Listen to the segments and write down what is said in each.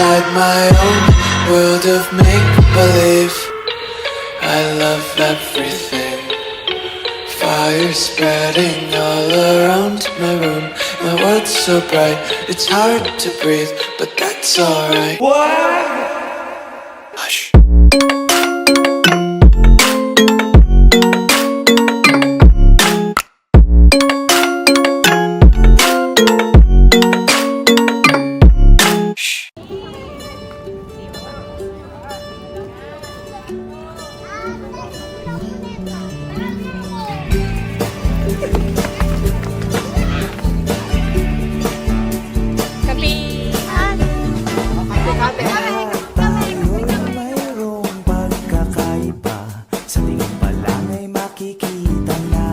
inside my own world of make-believe. I love everything. Fire spreading all around my room. My world's so bright, it's hard to breathe, but that's alright. What? Hush. Mayroong pagkakaiba. Sa tingin pa lang ay makikita na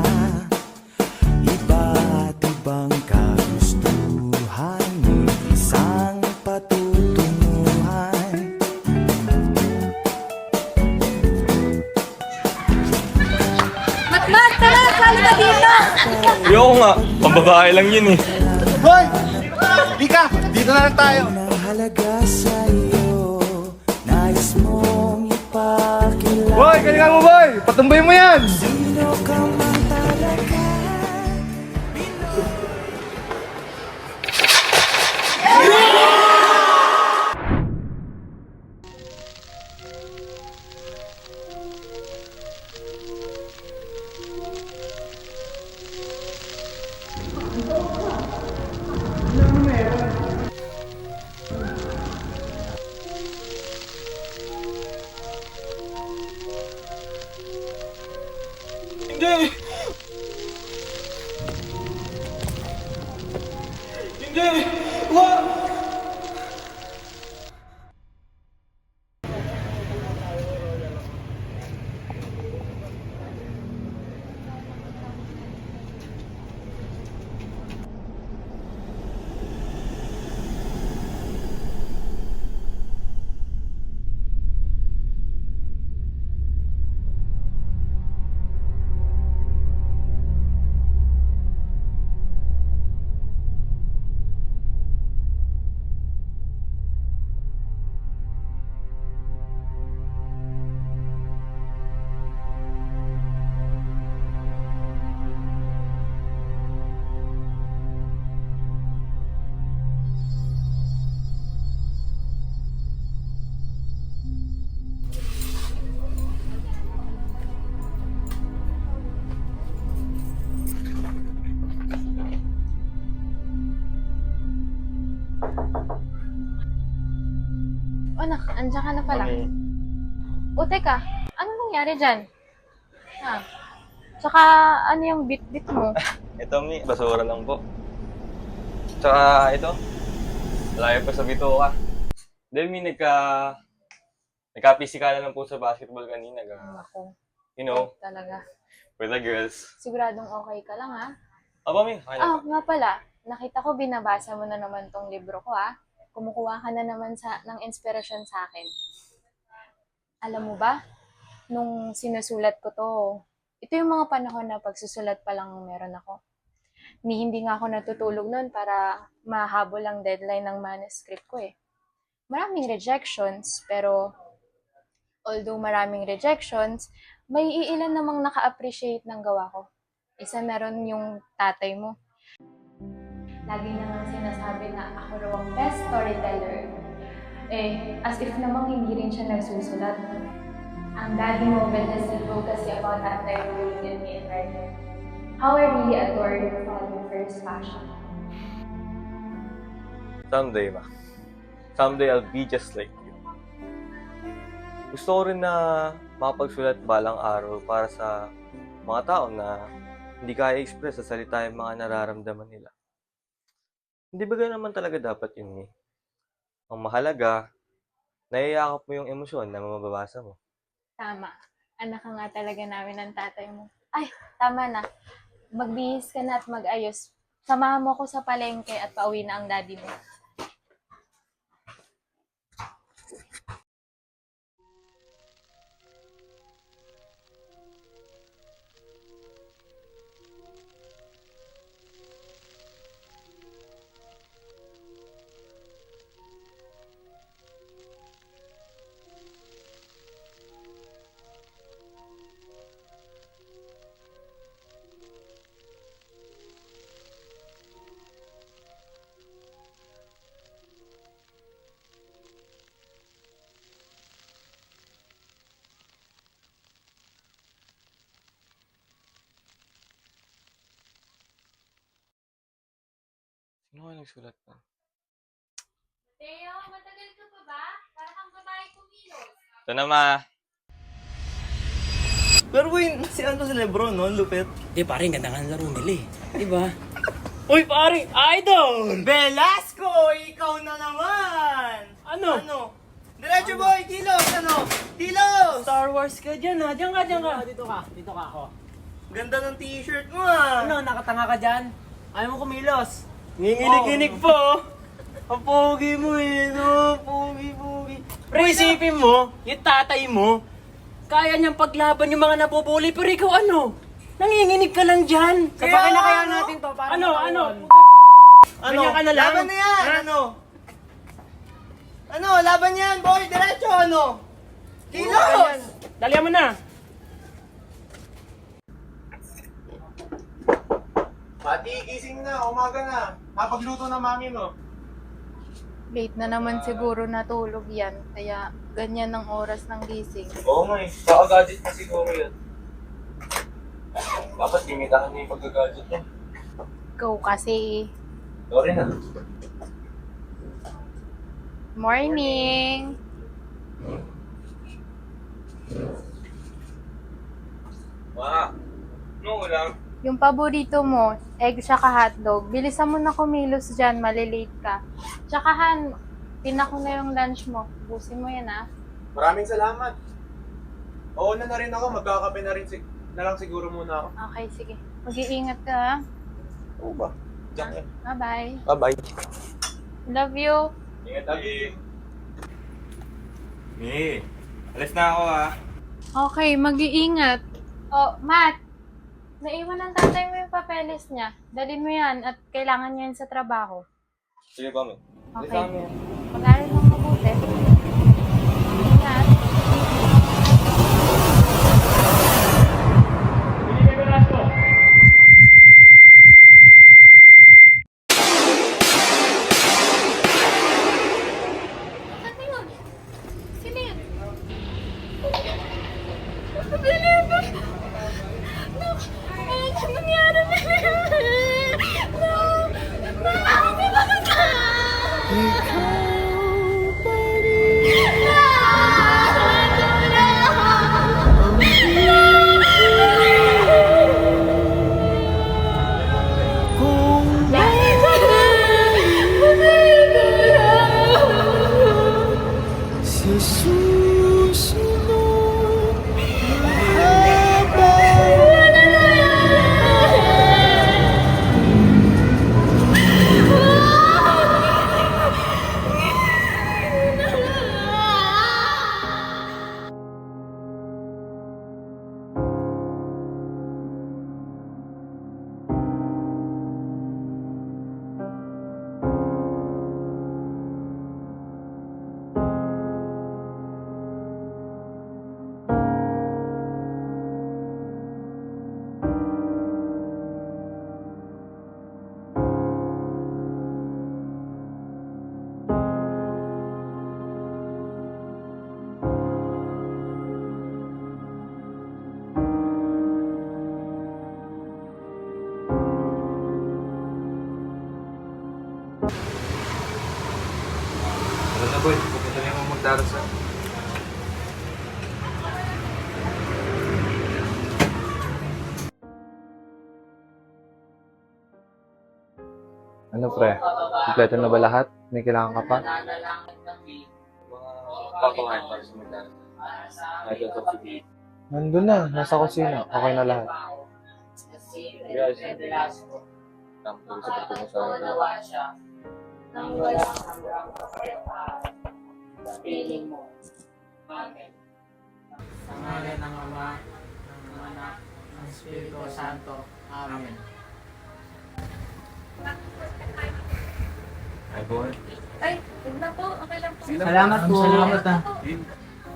iba't ibang kagustuhan, ngunit isang patutunguhan. Matmat, tara! Sali ka dito! Ayoko nga, pambabae lang yun eh. Hoy! Di ka! Dito na lang tayo! Ang halaga sa iyo, nais mong ipakilala. Boy! Galingan mo, boy! Patumbay mo yan! Sino ka man talaga? Hindi! Hindi! Wag! O anak, andyan ka na pala. Mami, O teka, ano nangyari dyan? Ha? Tsaka ano yung bit-bit mo? ito mi, basura lang po. Tsaka ito, layo pa sa bituka. Dahil mi, nagka-physical lang po sa basketball kanina. Ako, You know, talaga. with the girls. Siguradong okay ka lang ha? Aba mi, kaya Ah, pa. nga pala. Nakita ko binabasa mo na naman tong libro ko ha. Kumukuha ka na naman ng inspirasyon sa akin. Alam mo ba, nung sinusulat ko to, ito yung mga panahon na pagsusulat pa lang meron ako. Hindi nga ako natutulog nun para mahabol ang deadline ng manuscript ko eh. Maraming rejections, pero although maraming rejections, may iilan namang naka-appreciate ng gawa ko. Isa meron yung tatay mo. Lagi naman sinasabi na ako raw ang best storyteller. Eh, as if namang hindi rin siya nagsusulat. Ang daddy mo endlessly spoke kasi about that time ruling me in writing. How I really adored following first passion. Someday ma. Someday I'll be just like you. Gusto ko rin na makapagsulat balang araw para sa mga tao na hindi kaya express sa salita yung mga nararamdaman nila. Hindi ba gano'n naman talaga dapat yun eh? Ang mahalaga, naiyakap mo yung emosyon na mababasa mo. Tama. Anak ka nga talaga namin ng tatay mo. Ay, tama na. Magbihis ka na at mag-ayos. Samahan mo ko sa palengke at pauwi na ang daddy mo. Ano ka nagsulat na? Teo, matagal ka pa ba? Para kang babae kumilos. Ito na, ma. Pero boy, si Lebron, no? Lupit. Di pare, ang ganda ka ng laro nila eh. Diba? Uy pare, idol! Velasco, ikaw na naman! Ano? Diretso boy, kilos, Kilos! Star Wars ka dyan ha. Diyan ka. Dito ka ako. Ganda ng t-shirt mo ah! Ano, nakatanga ka dyan? Ayaw mo kumilos. Nginginig-nginig po. Ang pogi mo eh, no? Pogi. Pero isipin mo, yung tatay mo, kaya niyang paglaban yung mga nabubuli, pero ikaw ano? Nanginginig ka lang dyan. Sabakin na kaya natin to. Para Ano? Ganyan ka na lang? Laban na yan! Laban yan, boy! Diretso, Kilos! Dalihan mo na. Pati, gising na. Umaga na. Napagluto na mami mo. Late na naman siguro natulog yan. Kaya ganyan ang oras ng gising. Oo nga eh. Kaka-gadget na siguro yan. Dapat limitahan niya yung pagka-gadget niya. Ikaw kasi. Sorry na. Morning! Ma, ano ulam? Yung paborito mo, egg tsaka hotdog. Bilisan mo na kumilos dyan, malilate ka. Tsaka Han, pinako na yung lunch mo. Busin mo yan ah. Maraming salamat. Oo na rin ako. Magkakape na rin na lang siguro muna ako. Okay, sige. Mag-iingat ka ha. Oo ba? Diyan yan. Bye-bye. Bye-bye. Love you. Ingat lagi. Alis na ako ha. Okay, mag-iingat. Oh, Matt. Naiwan ng tatay mo yung papeles niya. Dalhin mo yan at kailangan niya yan sa trabaho. Sige ba, May? Okay. Mag-aaral lang mabuti. Ingat. Ano yun? Sino yun? Ano nangyari? Ano na boy? Pupunta na yung magdarasal. Ano pre? Kompleto na ba lahat? May kailangan ka pa? Mga papangalan para sa magdala. Ay, ito si Nandun na, nasa kusina. Okay na lahat. Guys, tampo sa pagpunta sa Sa ngalan ng Ama, ng Anak, ng Espiritu Santo. Amen. Ay, boy. Ay, huwag na po. Okay lang po. Salamat po.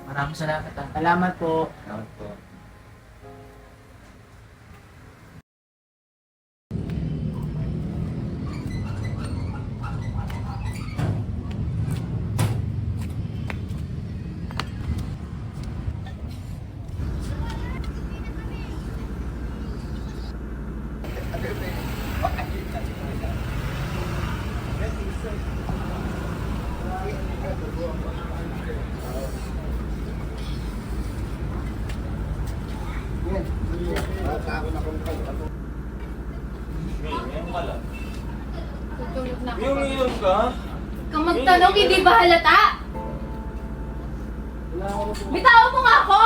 Maraming salamat ah. Salamat po. Salamat po. Tutulog na ako. Yung ka? Kung magtanong, hindi ba halata? Bitawan mo nga ako!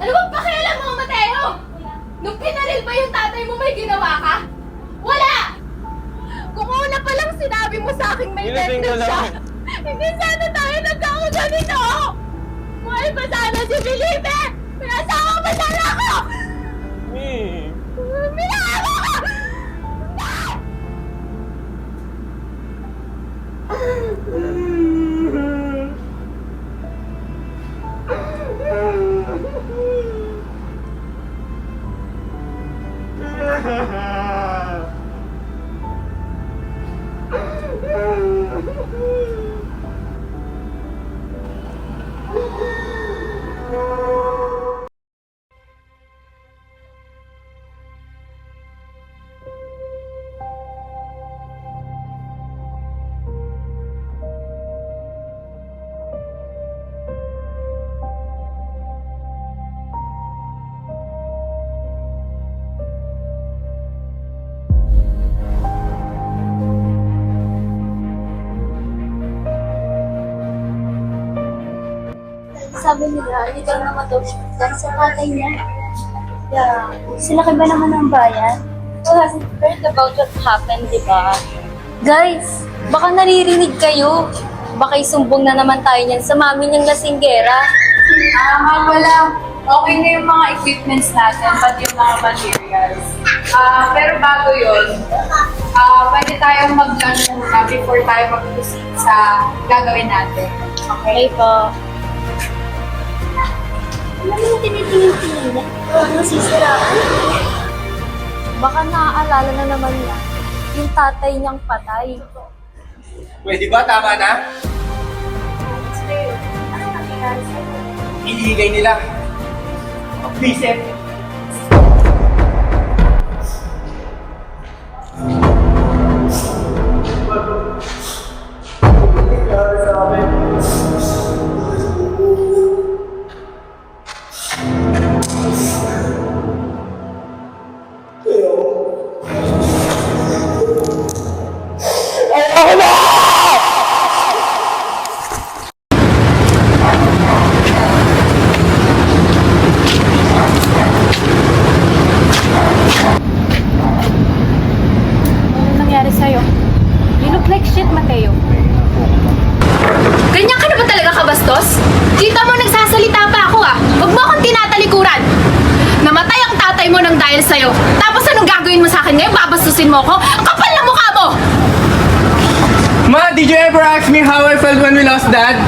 Ano bang pakialam mo, Mateo? Nung pinaril ba yung tatay mo, may ginawa ka? Wala! Kung una pa lang sinabi mo sa akin may Nilasing ka death siya, lang. hindi sana tayo nagkakaganito! Buhay pa sana si Felipe! May asawa pa sana ako! Minahawa ka! Sabi nila, illegal naman daw siya dahil sa tatay niya. Yeah. Sila ba naman ng bayan? Who hasn't heard about what happened, di ba? Guys, baka naririnig kayo. Baka isumbong na naman tayo niyan sa mami niyang lasinggera. Nga pala, okay na yung mga equipments natin, pati yung mga materials. Pero bago yun, pwede tayong mag-lunch muna before tayo mag-proceed sa gagawin natin. Okay po. Ano yung tinitingin-tingin niya? Nasisiraan. Baka naaalala na naman niya yung tatay niyang patay. Pwede ba? Tama na? Ano nangyayari sa'yo? Iligay nila. Visit. Ano nangyari sa'yo? You look like shit, Mateo. Ganyan ka na ba talaga kabastos? Kita mo nagsasalita pa ako ah. Huwag mo akong tinatalikuran. Namatay ang tatay mo nang dahil sa'yo. Tapos anong gagawin mo sa akin ngayon? Babastusin mo ako? Ang kapal na mukha mo! Ma, did you ever ask me how I felt when we lost Dad?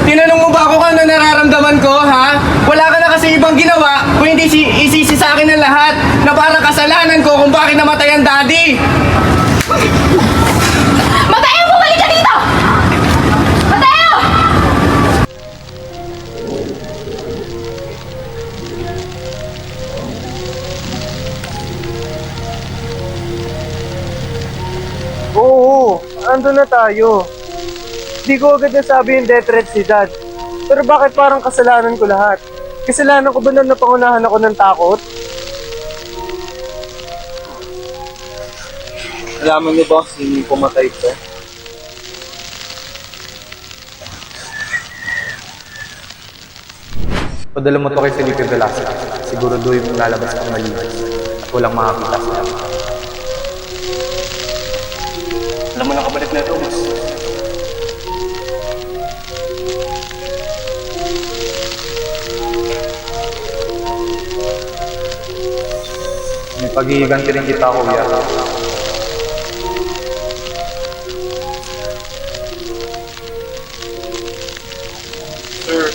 Tinanong mo ba ako kung ano nararamdaman ko, ha? Wala ka na kasi ibang ginawa kung hindi isisi sa akin ang lahat na parang kasalanan ko kung bakit namatay ang Daddy. Mateo, bumalik ka dito! Mateo! Oo, ando na tayo. Di ko agad nasabi yung death threat si Dad. Pero bakit parang kasalanan ko lahat? Kasalanan ko ba na napangunahan ako ng takot? Alaman niyo ba sino yung pumatay ko? Padala mo to kay Felipe Velasquez. Siguro doon yung lalabas ng malinis. At walang makakita sila. Alam mo na kabalik na ito, boss. May pag-iiganti rin kita, kuya. Sir,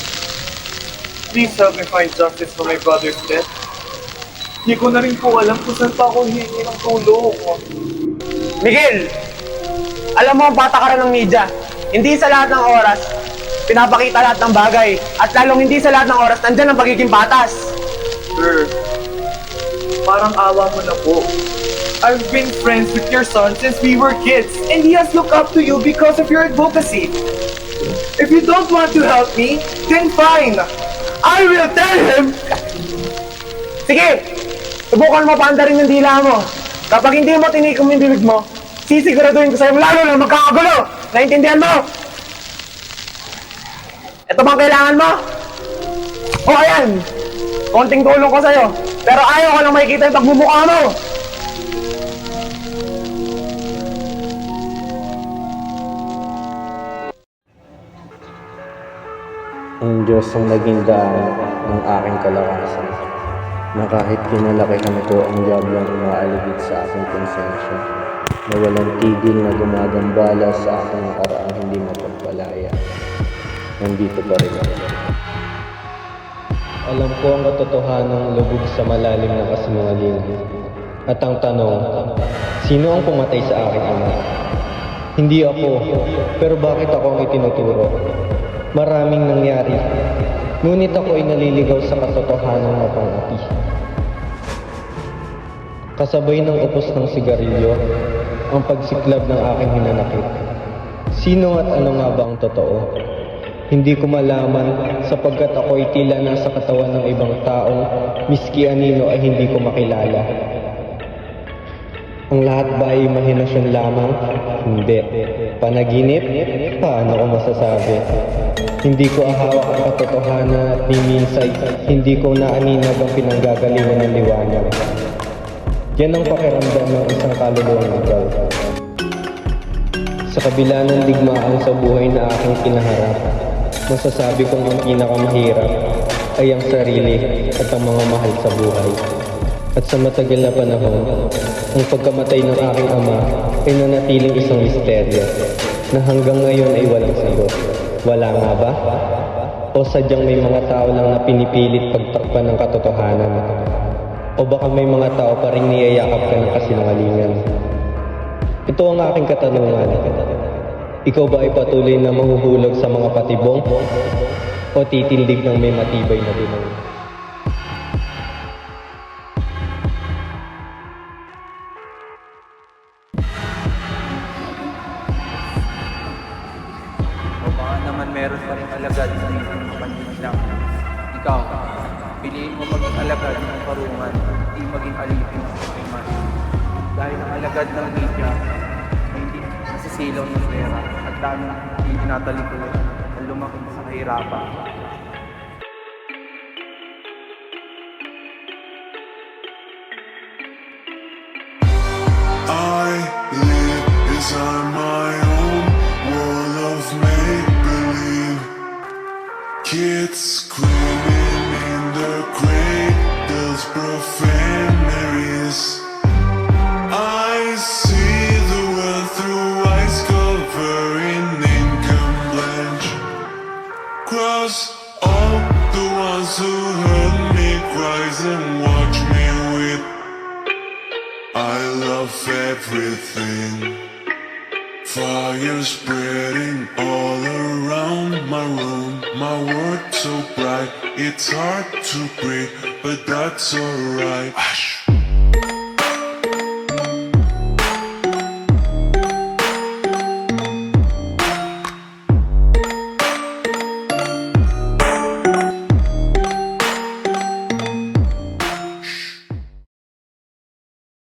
please help me find justice for my brother's death. Hindi ko na rin po alam kung saan pa ako hihingi ng tulong. Miguel! Alam mo, bata ka rin ng media. Hindi sa lahat ng oras, pinapakita lahat ng bagay. At lalong hindi sa lahat ng oras, nandyan ang pagiging batas. Sir, parang awa mo na po. I've been friends with your son since we were kids, and he has looked up to you because of your advocacy. If you don't want to help me, then fine. I will tell him. Sige! Subukan mo paandarin yung dila mo. Kapag hindi mo tinikom yung bibig mo, sisiguraduhin ko sa'yo lalo na magkakagulo. Naintindihan mo? Ito bang kailangan mo? O ayan, konting tulong ko sa'yo. Pero ayaw ko lang makikita yung pagmumukha mo. Ang Diyos ang naging daan ng aking kalakasan, na kahit kinalakihan ko ang diablang umaaligid sa aking konsensya, na walang tigil na gumagambala sa aking nakaraang hindi mapagpalaya. Nandito pa rin ako. Alam ko ang katotohanang lubog sa malalim na kasinungalingan. At ang tanong, sino ang pumatay sa aking ama? Hindi ako, pero bakit ako ang itinuturo? Maraming nangyari, ngunit ako ay naliligaw sa katotohanan na pangati. Kasabay ng upos ng sigarilyo, ang pagsiklab ng aking hinanakit. Sino at ano nga ba ang totoo? Hindi ko malaman sapagkat ako ay tila nasa katawan ng ibang taong miski anino ay hindi ko makilala. Ang lahat ba ay imahinasyon lamang? Hindi. Panaginip? Paano ko masasabi? Hindi ko ahawak ang katotohanan at miminsay, hindi ko naaninag ang pinanggagalingan ng liwanag. Yan ang pakiramdam ng isang kaluluwang ikaw. Sa kabila ng digmaan sa buhay na aking kinaharap, masasabi kong ang pinakamahirap ay ang sarili at ang mga mahal sa buhay. At sa matagal na panahon, ang pagkamatay ng aking ama ay nanatiling isang misteryo na hanggang ngayon ay walang sagot. Wala nga ba? O sadyang may mga tao lang na pinipilit pagtakpan ng katotohanan? O baka may mga tao pa rin niyayakap ka ng kasinungalingan? Ito ang aking katanungan. Ikaw ba ay patuloy na mahuhulog sa mga patibong? O titindig ng may matibay na binong? O baka naman meron pa rin alagad sa isang kapatid lang. Ikaw, piliin mo maging alagad ng karungan, hindi maging alipin sa kaiman. Dahil ang alagad ng media ay hindi nasisilaw ng pera at dami hindi tinatalikulan at lumaki sa kahirapan. I live inside my own world of make-believe. Kids screaming in the cradles, profaneries. I see the world through eyes covering ink and blanche. Cross all the ones who heard me cries and watch me weep. I love everything. Fire spreading all around my room. My world so bright, it's hard to breathe, but that's alright.